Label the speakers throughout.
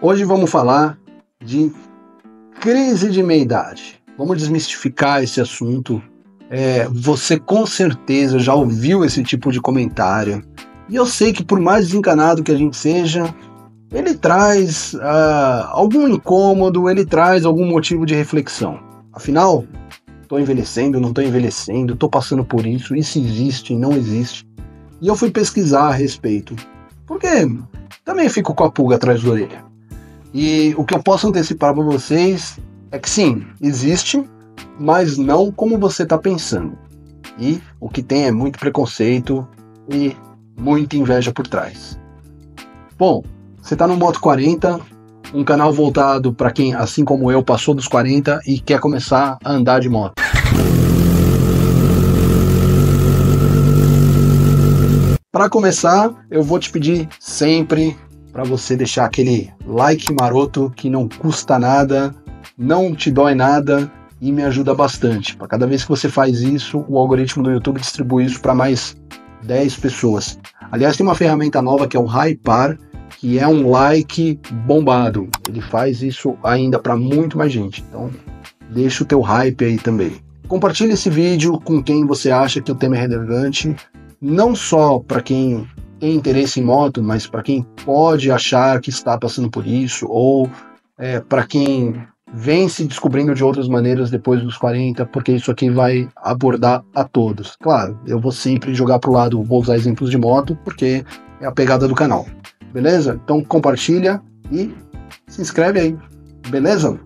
Speaker 1: Hoje vamos falar de crise de meia-idade. Vamos desmistificar esse assunto. Você com certeza já ouviu esse tipo de comentário. E eu sei que por mais desencanado que a gente seja, ele traz algum incômodo, ele traz algum motivo de reflexão. Afinal, estou envelhecendo, não estou envelhecendo, estou passando por isso existe, não existe. E eu fui pesquisar a respeito, porque também fico com a pulga atrás da orelha. E o que eu posso antecipar para vocês é que sim, existe, mas não como você está pensando. E o que tem é muito preconceito e muita inveja por trás. Bom, você está no Moto 40, um canal voltado para quem, assim como eu, passou dos 40 e quer começar a andar de moto. Para começar, eu vou te pedir sempre para você deixar aquele like maroto que não custa nada, não te dói nada e me ajuda bastante. Para cada vez que você faz isso, o algoritmo do YouTube distribui isso para mais 10 pessoas. Aliás, tem uma ferramenta nova que é o Hypar, que é um like bombado. Ele faz isso ainda para muito mais gente. Então, deixa o teu hype aí também. Compartilhe esse vídeo com quem você acha que o tema é relevante. Não só para quem tem interesse em moto, mas para quem pode achar que está passando por isso, ou para quem vem se descobrindo de outras maneiras depois dos 40, porque isso aqui vai abordar a todos. Claro, eu vou sempre jogar para o lado, vou usar exemplos de moto, porque é a pegada do canal. Beleza? Então compartilha e se inscreve aí. Beleza?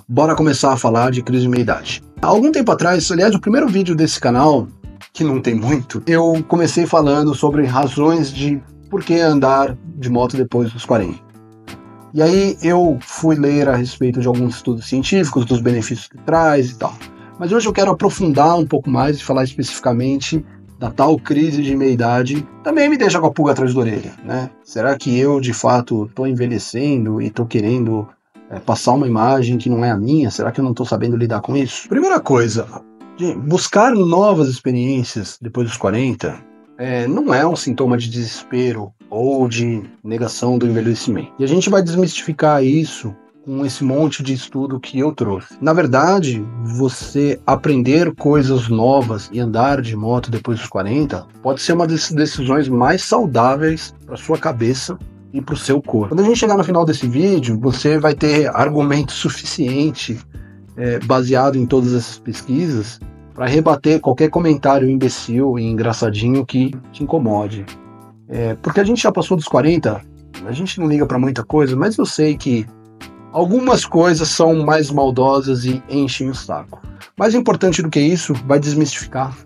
Speaker 1: Bora começar a falar de crise de meia-idade. Há algum tempo atrás, aliás, o primeiro vídeo desse canal, que não tem muito, eu comecei falando sobre razões de por que andar de moto depois dos 40. E aí eu fui ler a respeito de alguns estudos científicos, dos benefícios que traz e tal. Mas hoje eu quero aprofundar um pouco mais e falar especificamente da tal crise de meia-idade. Também me deixa com a pulga atrás da orelha, né? Será que eu, de fato, estou envelhecendo e estou querendo passar uma imagem que não é a minha? Será que eu não estou sabendo lidar com isso? Primeira coisa, buscar novas experiências depois dos 40 não é um sintoma de desespero ou de negação do envelhecimento. E a gente vai desmistificar isso com esse monte de estudo que eu trouxe. Na verdade, você aprender coisas novas e andar de moto depois dos 40 pode ser uma das decisões mais saudáveis para sua cabeça e para o seu corpo. Quando a gente chegar no final desse vídeo, você vai ter argumento suficiente baseado em todas essas pesquisas para rebater qualquer comentário imbecil e engraçadinho que te incomode. Porque a gente já passou dos 40, a gente não liga para muita coisa, mas eu sei que algumas coisas são mais maldosas e enchem o saco. Mais importante do que isso, vai desmistificar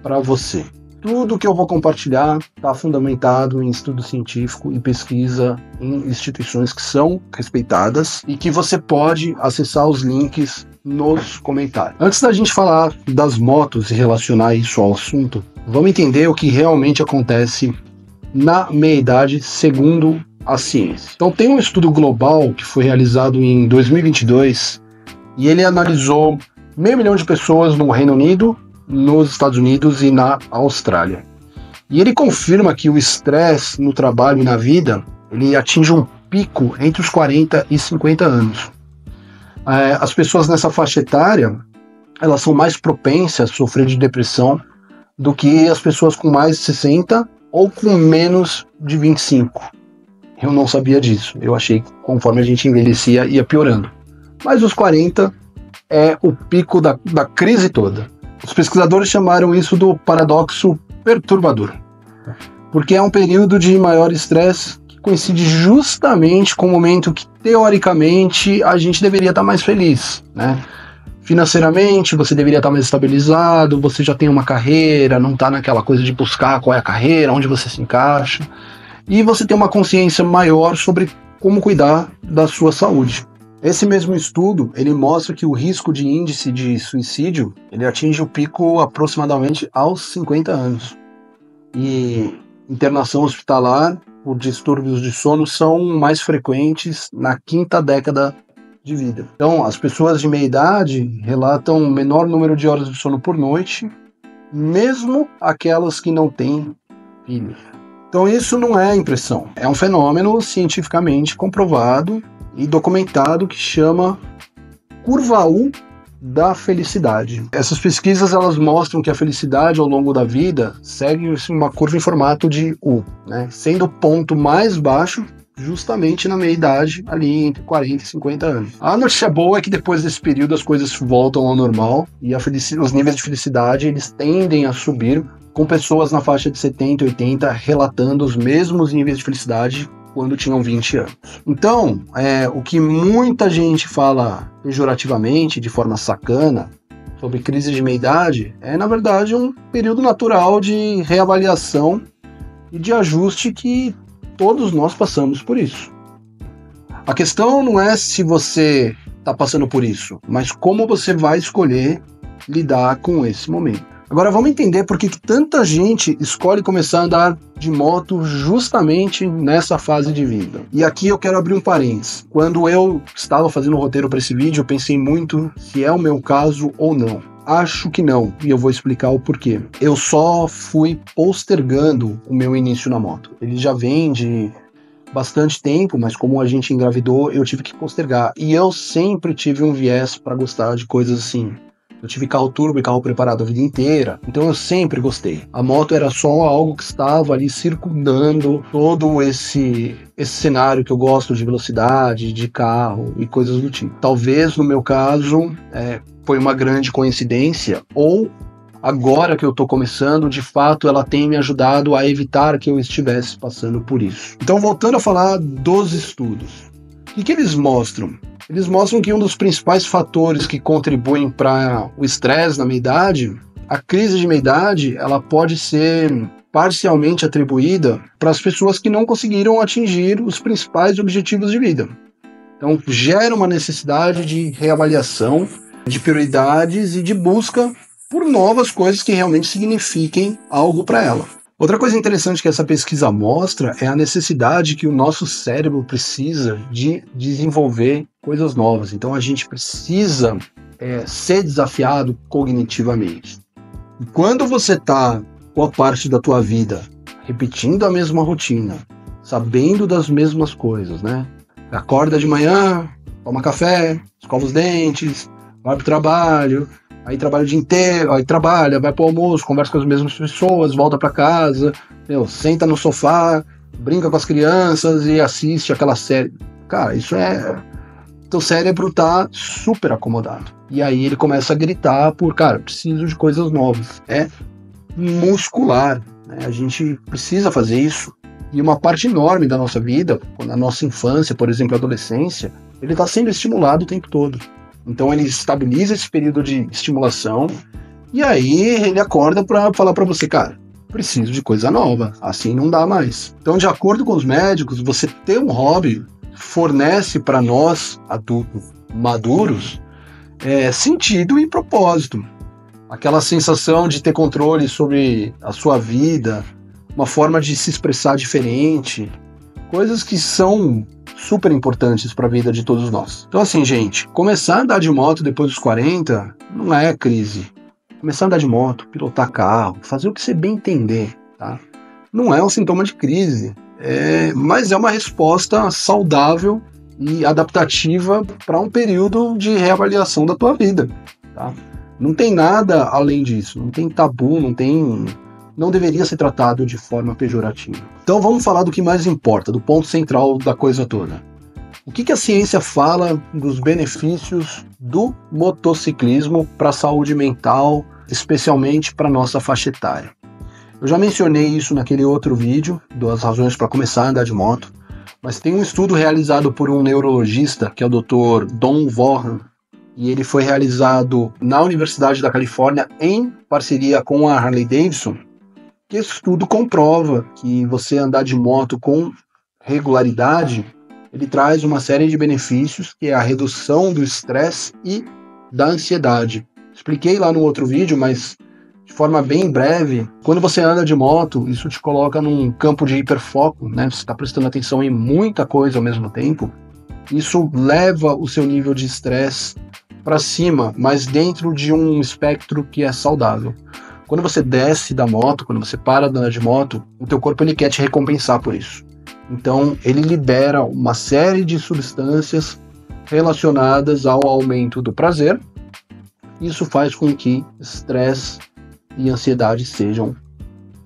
Speaker 1: para você. Tudo que eu vou compartilhar está fundamentado em estudo científico e pesquisa em instituições que são respeitadas e que você pode acessar os links nos comentários. Antes da gente falar das motos e relacionar isso ao assunto, vamos entender o que realmente acontece na meia-idade segundo a ciência. Então tem um estudo global que foi realizado em 2022 e ele analisou 500 mil de pessoas no Reino Unido, nos Estados Unidos e na Austrália. E ele confirma que o estresse no trabalho e na vida, ele atinge um pico entre os 40 e 50 anos. As pessoas nessa faixa etária, elas são mais propensas a sofrer de depressão do que as pessoas com mais de 60 ou com menos de 25. Eu não sabia disso. Eu achei que conforme a gente envelhecia ia piorando. Mas os 40 é o pico da crise toda. Os pesquisadores chamaram isso do paradoxo perturbador, porque é um período de maior estresse que coincide justamente com o momento que, teoricamente, a gente deveria estar mais feliz, né? Financeiramente, você deveria estar mais estabilizado, você já tem uma carreira, não está naquela coisa de buscar qual é a carreira, onde você se encaixa, e você tem uma consciência maior sobre como cuidar da sua saúde. Esse mesmo estudo, ele mostra que o risco de índice de suicídio, ele atinge o pico aproximadamente aos 50 anos. E internação hospitalar por distúrbios de sono são mais frequentes na 5ª década de vida. Então, as pessoas de meia idade relatam um menor número de horas de sono por noite, mesmo aquelas que não têm filhos. Então isso não é impressão, é um fenômeno cientificamente comprovado e documentado que chama curva U da felicidade. Essas pesquisas elas mostram que a felicidade ao longo da vida segue uma curva em formato de U, né? Sendo o ponto mais baixo justamente na meia-idade, ali entre 40 e 50 anos. A notícia boa é que depois desse período as coisas voltam ao normal e os níveis de felicidade eles tendem a subir, com pessoas na faixa de 70 e 80 relatando os mesmos níveis de felicidade quando tinham 20 anos. Então, o que muita gente fala pejorativamente, de forma sacana, sobre crise de meia-idade, é na verdade um período natural de reavaliação e de ajuste que todos nós passamos por isso. A questão não é se você está passando por isso, mas como você vai escolher lidar com esse momento. Agora vamos entender por que tanta gente escolhe começar a andar de moto justamente nessa fase de vida. E aqui eu quero abrir um parênteses. Quando eu estava fazendo o roteiro para esse vídeo, eu pensei muito se é o meu caso ou não. Acho que não, e eu vou explicar o porquê. Eu só fui postergando o meu início na moto. Ele já vem de bastante tempo, mas como a gente engravidou, eu tive que postergar. E eu sempre tive um viés para gostar de coisas assim. Eu tive carro turbo e carro preparado a vida inteira, então eu sempre gostei. A moto era só algo que estava ali circundando todo esse cenário que eu gosto de velocidade, de carro e coisas do tipo. Talvez no meu caso foi uma grande coincidência, ou agora que eu tô começando, de fato ela tem me ajudado a evitar que eu estivesse passando por isso. Então voltando a falar dos estudos. O que eles mostram? Eles mostram que um dos principais fatores que contribuem para o estresse na meia-idade, a crise de meia-idade, ela pode ser parcialmente atribuída para as pessoas que não conseguiram atingir os principais objetivos de vida. Então, gera uma necessidade de reavaliação, de prioridades e de busca por novas coisas que realmente signifiquem algo para ela. Outra coisa interessante que essa pesquisa mostra é a necessidade que o nosso cérebro precisa de desenvolver coisas novas. Então a gente precisa ser desafiado cognitivamente. E quando você está com a parte da tua vida repetindo a mesma rotina, sabendo das mesmas coisas, né? Acorda de manhã, toma café, escova os dentes, vai pro trabalho, aí trabalha o dia inteiro, aí trabalha, vai pro almoço, conversa com as mesmas pessoas, volta pra casa, senta no sofá, brinca com as crianças e assiste aquela série. Cara, isso teu cérebro tá super acomodado. E aí ele começa a gritar preciso de coisas novas. É muscular, né? A gente precisa fazer isso. E uma parte enorme da nossa vida, na nossa infância, por exemplo, adolescência, ele tá sendo estimulado o tempo todo. Então ele estabiliza esse período de estimulação e aí ele acorda para falar para você, cara, preciso de coisa nova, assim não dá mais. Então, de acordo com os médicos, você ter um hobby fornece para nós, adultos maduros, sentido e propósito. Aquela sensação de ter controle sobre a sua vida, uma forma de se expressar diferente, coisas que são super importantes para a vida de todos nós. Então assim, gente, começar a andar de moto depois dos 40 não é crise. Começar a andar de moto, pilotar carro, fazer o que você bem entender, tá? Não é um sintoma de crise, mas é uma resposta saudável e adaptativa para um período de reavaliação da tua vida, tá? Não tem nada além disso, não tem tabu, não deveria ser tratado de forma pejorativa. Então vamos falar do que mais importa, do ponto central da coisa toda. O que a ciência fala dos benefícios do motociclismo para a saúde mental, especialmente para a nossa faixa etária? Eu já mencionei isso naquele outro vídeo, das razões para começar a andar de moto, mas tem um estudo realizado por um neurologista, que é o Dr. Don Vaughan, e ele foi realizado na Universidade da Califórnia em parceria com a Harley Davidson, que esse estudo comprova que você andar de moto com regularidade, ele traz uma série de benefícios, que é a redução do estresse e da ansiedade. Expliquei lá no outro vídeo, mas de forma bem breve, quando você anda de moto, isso te coloca num campo de hiperfoco, né? Você está prestando atenção em muita coisa ao mesmo tempo. Isso leva o seu nível de estresse para cima, mas dentro de um espectro que é saudável. Quando você desce da moto, quando você para de andar de moto, o teu corpo ele quer te recompensar por isso. Então, ele libera uma série de substâncias relacionadas ao aumento do prazer. Isso faz com que estresse e ansiedade sejam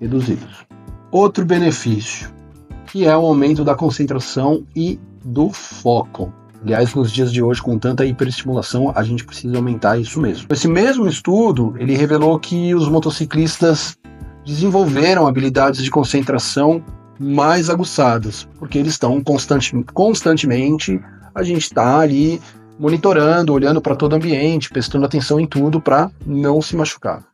Speaker 1: reduzidos. Outro benefício, que é o aumento da concentração e do foco. Aliás, nos dias de hoje, com tanta hiperestimulação, a gente precisa aumentar isso mesmo. Esse mesmo estudo, ele revelou que os motociclistas desenvolveram habilidades de concentração mais aguçadas, porque eles estão constantemente, a gente está ali monitorando, olhando para todo o ambiente, prestando atenção em tudo para não se machucar.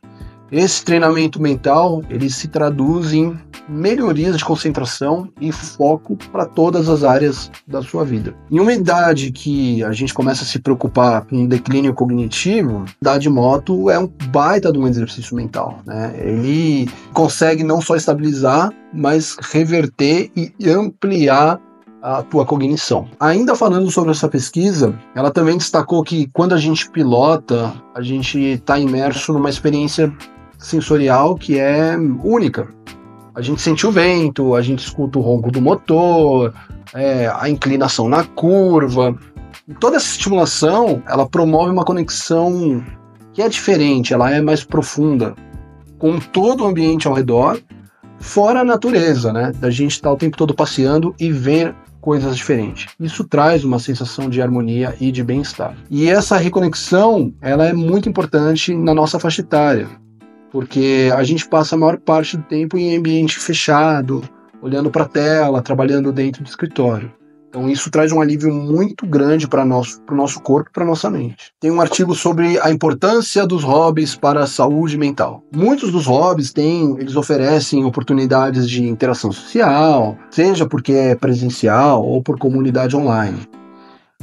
Speaker 1: Esse treinamento mental, ele se traduz em melhorias de concentração e foco para todas as áreas da sua vida. Em uma idade que a gente começa a se preocupar com um declínio cognitivo, andar de moto é um baita de um exercício mental, né? Ele consegue não só estabilizar, mas reverter e ampliar a tua cognição. Ainda falando sobre essa pesquisa, ela também destacou que quando a gente pilota, a gente está imerso numa experiência sensorial que é única. A gente sente o vento, a gente escuta o ronco do motor, a inclinação na curva. E toda essa estimulação, ela promove uma conexão que é diferente, ela é mais profunda com todo o ambiente ao redor, fora a natureza, né? Da gente estar o tempo todo passeando e ver coisas diferentes. Isso traz uma sensação de harmonia e de bem-estar. E essa reconexão, ela é muito importante na nossa faixa etária, porque a gente passa a maior parte do tempo em ambiente fechado, olhando para a tela, trabalhando dentro do escritório. Então isso traz um alívio muito grande para o nosso corpo e para a nossa mente. Tem um artigo sobre a importância dos hobbies para a saúde mental. Muitos dos hobbies eles oferecem oportunidades de interação social, seja porque é presencial ou por comunidade online.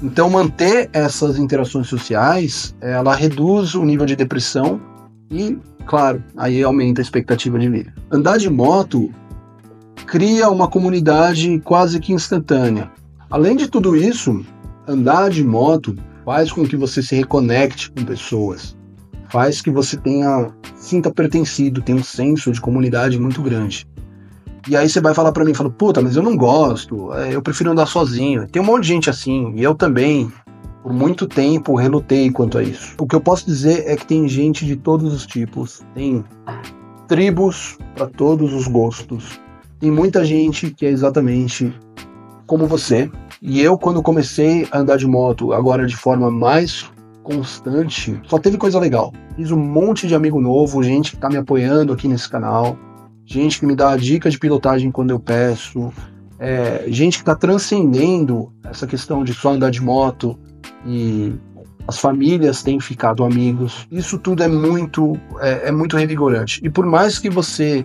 Speaker 1: Então manter essas interações sociais, ela reduz o nível de depressão e, claro, aí aumenta a expectativa de vida. Andar de moto cria uma comunidade quase que instantânea. Além de tudo isso, andar de moto faz com que você se reconecte com pessoas, faz que você sinta pertencido, tenha um senso de comunidade muito grande. E aí você vai falar pra mim, puta, mas eu não gosto, eu prefiro andar sozinho. Tem um monte de gente assim, e eu também, por muito tempo, relutei quanto a isso. O que eu posso dizer é que tem gente de todos os tipos, tem tribos para todos os gostos, tem muita gente que é exatamente como você. E eu, quando comecei a andar de moto, agora de forma mais constante, só teve coisa legal. Fiz um monte de amigo novo, gente que tá me apoiando aqui nesse canal, gente que me dá dica de pilotagem quando eu peço, gente que tá transcendendo essa questão de só andar de moto, e as famílias têm ficado amigos. Isso tudo é muito revigorante. E por mais que você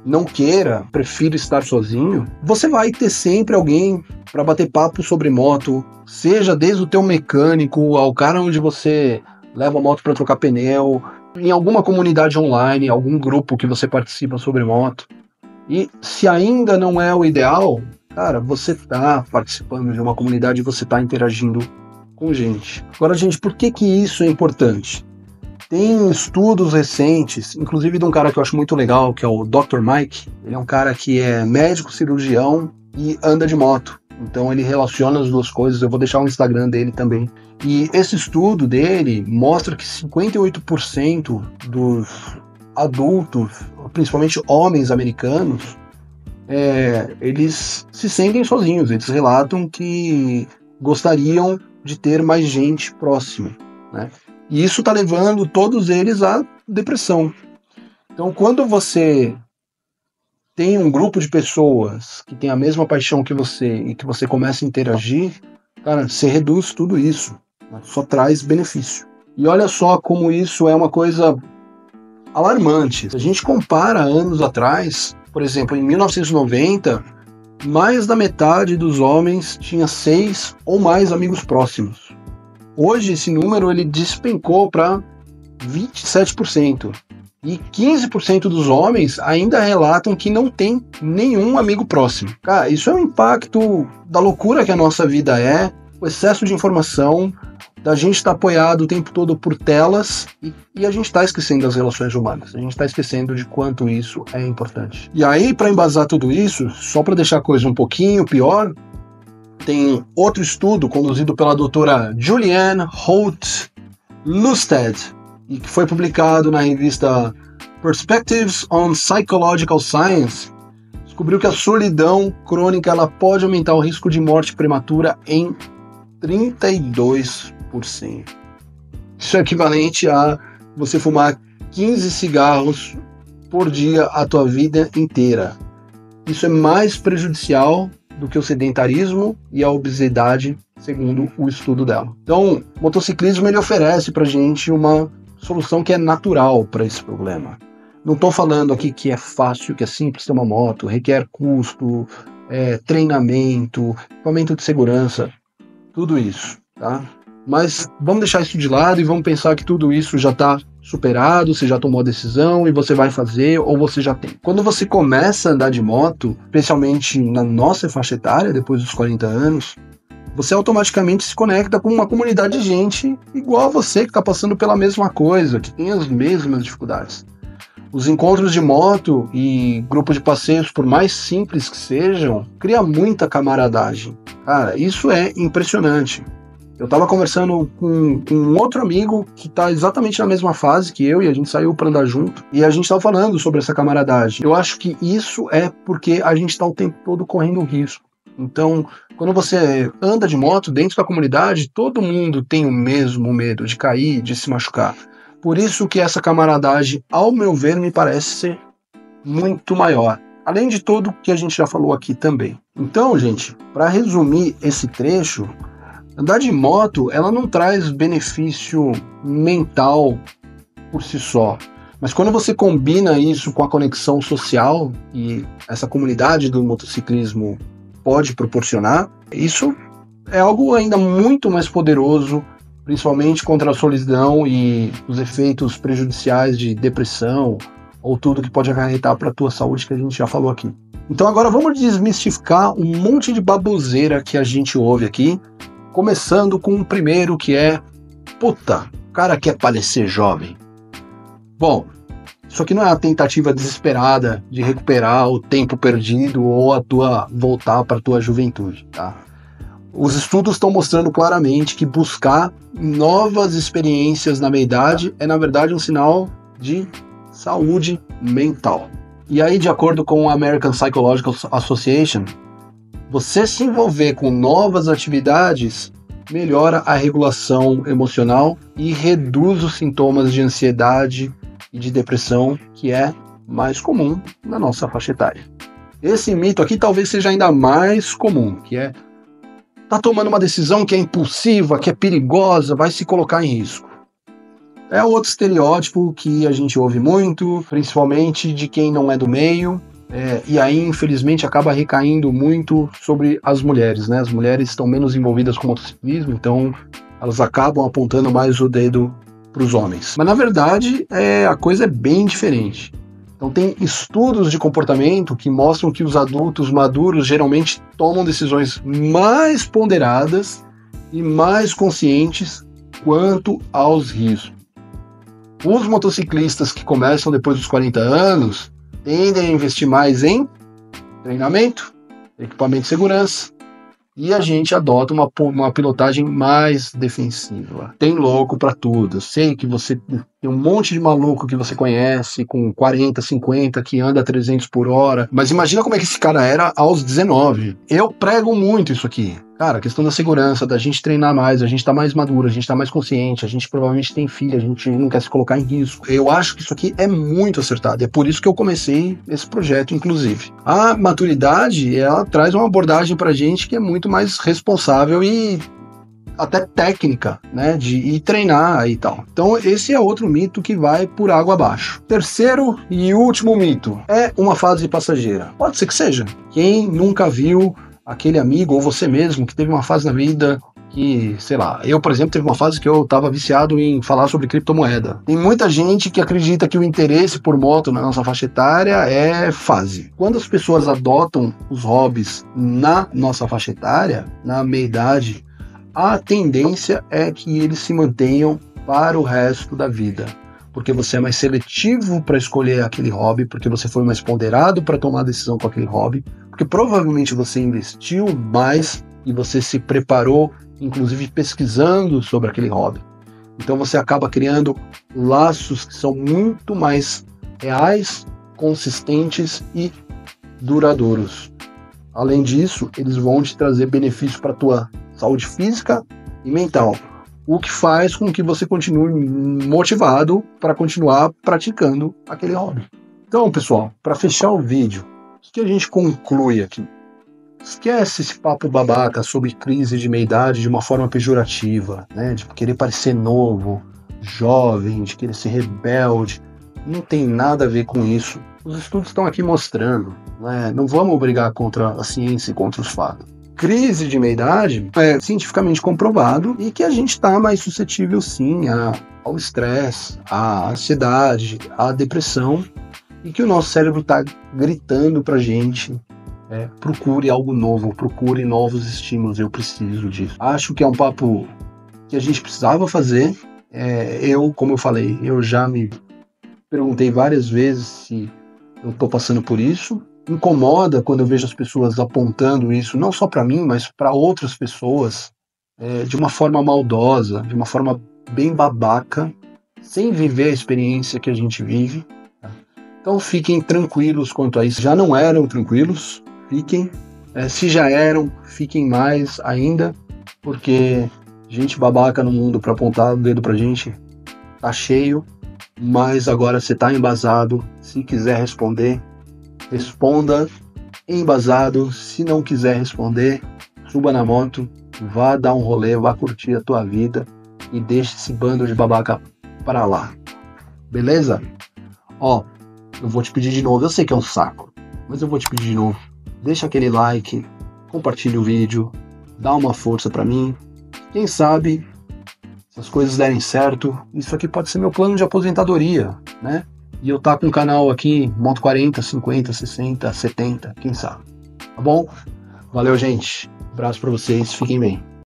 Speaker 1: não queira, prefira estar sozinho, você vai ter sempre alguém para bater papo sobre moto, seja desde o teu mecânico ao cara onde você leva a moto para trocar pneu, em alguma comunidade online, algum grupo que você participa sobre moto. E se ainda não é o ideal, cara, você está participando de uma comunidade e você está interagindo com gente. Agora, gente, por que isso é importante? Tem estudos recentes, inclusive de um cara que eu acho muito legal, que é o Dr. Mike. Ele é um cara que é médico, cirurgião e anda de moto. Então ele relaciona as duas coisas. Eu vou deixar o Instagram dele também. E esse estudo dele mostra que 58% dos adultos, principalmente homens americanos, eles se sentem sozinhos. Eles relatam que gostariam de ter mais gente próxima, né? E isso está levando todos eles à depressão. Então, quando você tem um grupo de pessoas que tem a mesma paixão que você e que você começa a interagir, cara, você reduz tudo isso, né? Só traz benefício. E olha só como isso é uma coisa alarmante. Se a gente compara anos atrás, por exemplo, em 1990, mais da metade dos homens tinha 6 ou mais amigos próximos. Hoje esse número ele despencou para 27%. E 15% dos homens ainda relatam que não tem nenhum amigo próximo. Cara, isso é um impacto da loucura que a nossa vida é. o excesso de informação, da gente estar apoiado o tempo todo por telas e a gente está esquecendo das relações humanas. A gente está esquecendo de quanto isso é importante. E aí, para embasar tudo isso, só para deixar a coisa um pouquinho pior, tem outro estudo conduzido pela doutora Julianne Holt-Lunstad, e que foi publicado na revista Perspectives on Psychological Science, descobriu que a solidão crônica ela pode aumentar o risco de morte prematura em 32%. Isso é equivalente a você fumar 15 cigarros por dia a tua vida inteira. Isso é mais prejudicial do que o sedentarismo e a obesidade, segundo o estudo dela. Então, o motociclismo ele oferece pra gente uma solução que é natural para esse problema. Não estou falando aqui que é fácil, que é simples ter uma moto, requer custo, treinamento, equipamento de segurança, tudo isso, tá? Mas vamos deixar isso de lado e vamos pensar que tudo isso já está superado, você já tomou a decisão e você vai fazer ou você já tem. Quando você começa a andar de moto, especialmente na nossa faixa etária, depois dos 40 anos, você automaticamente se conecta com uma comunidade de gente igual a você, que está passando pela mesma coisa, que tem as mesmas dificuldades. Os encontros de moto e grupos de passeios, por mais simples que sejam, cria muita camaradagem. Cara, isso é impressionante. Eu estava conversando com um outro amigo que está exatamente na mesma fase que eu, e a gente saiu para andar junto, e a gente estava falando sobre essa camaradagem. Eu acho que isso é porque a gente está o tempo todo correndo risco. Então, quando você anda de moto dentro da comunidade, todo mundo tem o mesmo medo de cair, de se machucar. Por isso que essa camaradagem, ao meu ver, me parece ser muito maior. Além de tudo que a gente já falou aqui também. Então, gente, para resumir esse trecho, andar de moto, ela não traz benefício mental por si só. Mas quando você combina isso com a conexão social e essa comunidade do motociclismo pode proporcionar, isso é algo ainda muito mais poderoso, principalmente contra a solidão e os efeitos prejudiciais de depressão ou tudo que pode acarretar para a tua saúde, que a gente já falou aqui. Então agora vamos desmistificar um monte de baboseira que a gente ouve aqui, começando com o primeiro, que é: puta, o cara quer parecer jovem. Bom, isso aqui não é uma tentativa desesperada de recuperar o tempo perdido ou voltar para a tua juventude, tá? Os estudos estão mostrando claramente que buscar novas experiências na meia-idade é, na verdade, um sinal de saúde mental. E aí, de acordo com a American Psychological Association, você se envolver com novas atividades melhora a regulação emocional e reduz os sintomas de ansiedade e de depressão, que é mais comum na nossa faixa etária. Esse mito aqui talvez seja ainda mais comum, que é: tá tomando uma decisão que é impulsiva, que é perigosa, vai se colocar em risco. É outro estereótipo que a gente ouve muito, principalmente de quem não é do meio, e aí, infelizmente, acaba recaindo muito sobre as mulheres, né? As mulheres estão menos envolvidas com o motociclismo, então elas acabam apontando mais o dedo para os homens. Mas, na verdade, a coisa é bem diferente. Então, tem estudos de comportamento que mostram que os adultos maduros geralmente tomam decisões mais ponderadas e mais conscientes quanto aos riscos. Os motociclistas que começam depois dos 40 anos tendem a investir mais em treinamento, equipamento de segurança, e a gente adota uma pilotagem mais defensiva. Tem louco pra tudo. Eu sei que você tem um monte de maluco que você conhece com 40, 50, que anda a 300 por hora, mas imagina como é que esse cara era aos 19. Eu prego muito isso aqui. Cara, a questão da segurança, da gente treinar mais, a gente tá mais maduro, a gente tá mais consciente, a gente provavelmente tem filho, a gente não quer se colocar em risco. Eu acho que isso aqui é muito acertado, é por isso que eu comecei esse projeto, inclusive. A maturidade, ela traz uma abordagem pra gente que é muito mais responsável e até técnica, né, de ir treinar e tal. Então esse é outro mito que vai por água abaixo. Terceiro e último mito, é uma fase passageira. Pode ser que seja. Quem nunca viu aquele amigo ou você mesmo que teve uma fase na vida que, sei lá, eu, por exemplo, teve uma fase que eu tava viciado em falar sobre criptomoeda. Tem muita gente que acredita que o interesse por moto na nossa faixa etária é fase. Quando as pessoas adotam os hobbies na nossa faixa etária, na meia-idade, a tendência é que eles se mantenham para o resto da vida. Porque você é mais seletivo para escolher aquele hobby, porque você foi mais ponderado para tomar a decisão com aquele hobby, porque provavelmente você investiu mais e você se preparou, inclusive pesquisando sobre aquele hobby. Então você acaba criando laços que são muito mais reais, consistentes e duradouros. Além disso, eles vão te trazer benefícios para a tua saúde física e mental, o que faz com que você continue motivado para continuar praticando aquele hobby. Então, pessoal, para fechar o vídeo, o que a gente conclui aqui? Esquece esse papo babaca sobre crise de meia-idade de uma forma pejorativa, né? De querer parecer novo, jovem, de querer ser rebelde. Não tem nada a ver com isso. Os estudos estão aqui mostrando, né? Não vamos brigar contra a ciência e contra os fatos. Crise de meia-idade é cientificamente comprovado e que a gente está mais suscetível, sim, ao estresse, à ansiedade, à depressão, e que o nosso cérebro está gritando para a gente: procure algo novo, procure novos estímulos, eu preciso disso. Acho que é um papo que a gente precisava fazer. Como eu falei, eu já me perguntei várias vezes se eu estou passando por isso. Incomoda quando eu vejo as pessoas apontando isso, não só para mim, mas para outras pessoas, de uma forma maldosa, de uma forma bem babaca, sem viver a experiência que a gente vive. Tá? Então fiquem tranquilos quanto a isso. Já não eram tranquilos, fiquem. Se já eram, fiquem mais ainda, porque gente babaca no mundo para apontar o dedo pra gente tá cheio, mas agora você tá embasado. Se quiser responder, responda embasado. Se não quiser responder, suba na moto, vá dar um rolê, vá curtir a tua vida e deixe esse bando de babaca para lá. Beleza? Eu vou te pedir de novo, eu sei que é um saco, mas eu vou te pedir de novo. Deixa aquele like, compartilha o vídeo, dá uma força para mim. Quem sabe, se as coisas derem certo, isso aqui pode ser meu plano de aposentadoria, né? E eu tá com um canal aqui, Moto 40, 50, 60, 70, quem sabe. Tá bom? Valeu, gente. Abraço pra vocês, fiquem bem.